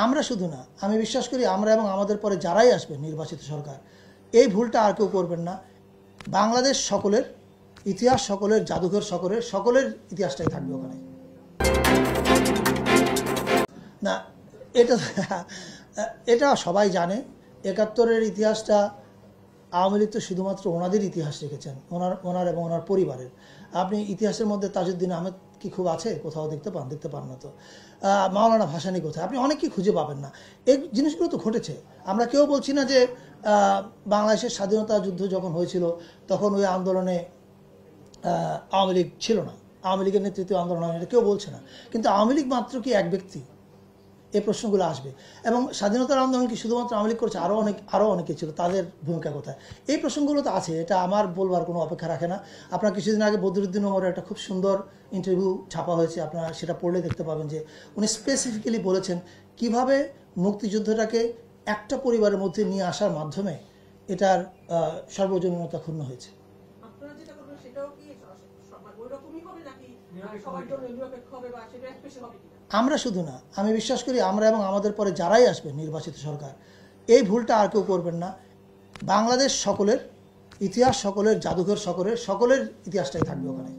আমরা শুধু না, আমি বিশ্বাস করি আমরা এবং আমাদের পরে যারাই আসবে নির্বাচিত সরকার এই ভুলটা আর কেউ করবেন না। বাংলাদেশ সকলের ইতিহাস, সকলের জাদুঘর, সকলের ইতিহাসটাই থাকবে ওখানে। না, এটা এটা সবাই জানে। ৭১-এর ইতিহাসটা আওয়ামী লীগ তো শুধুমাত্র ওনাদের ইতিহাস রেখেছেন, ওনার এবং ওনার পরিবারের। আপনি ইতিহাসের মধ্যে তাজউদ্দিন আহমেদ কি খুব আছে? কোথাও দেখতে পান না তো। মাওলানা ভাসানী কোথায়? আপনি অনেকেই খুঁজে পাবেন না। এই জিনিসগুলো তো ঘটেছে। আমরা কেউ বলছি না যে বাংলাদেশের স্বাধীনতা যুদ্ধ যখন হয়েছিল তখন ওই আন্দোলনে আওয়ামী লীগ ছিল না, আওয়ামী লীগের নেতৃত্বে আন্দোলন হয়, এটা কেউ বলছে না। কিন্তু আওয়ামী লীগ মাত্র কি এক ব্যক্তি? এই প্রশ্নগুলো আসবে। এবং স্বাধীনতার আন্দোলন কি শুধুমাত্র আওয়ামী লীগ করেছে? আরও অনেকে ছিল, তাদের ভূমিকা কোথায়? এই প্রশ্নগুলো তো আছে, এটা আমার বলবার কোনো অপেক্ষা রাখে না। আপনার কিছুদিন আগে বদরুদ্দিন ওমরের একটা খুব সুন্দর ইন্টারভিউ ছাপা হয়েছে, আপনারা সেটা পড়লে দেখতে পাবেন যে উনি স্পেসিফিক্যালি বলেছেন কিভাবে মুক্তিযুদ্ধটাকে একটা পরিবারের মধ্যে নিয়ে আসার মাধ্যমে এটার সর্বজনীনতা ক্ষুণ্ণ হয়েছে। আমরা শুধু না, আমি বিশ্বাস করি আমরা এবং আমাদের পরে যারাই আসবে নির্বাচিত সরকার এই ভুলটা আর কেউ করবেন না। বাংলাদেশ সকলের ইতিহাস, সকলের জাদুঘর, সকলের ইতিহাসটাই থাকবে ওখানে।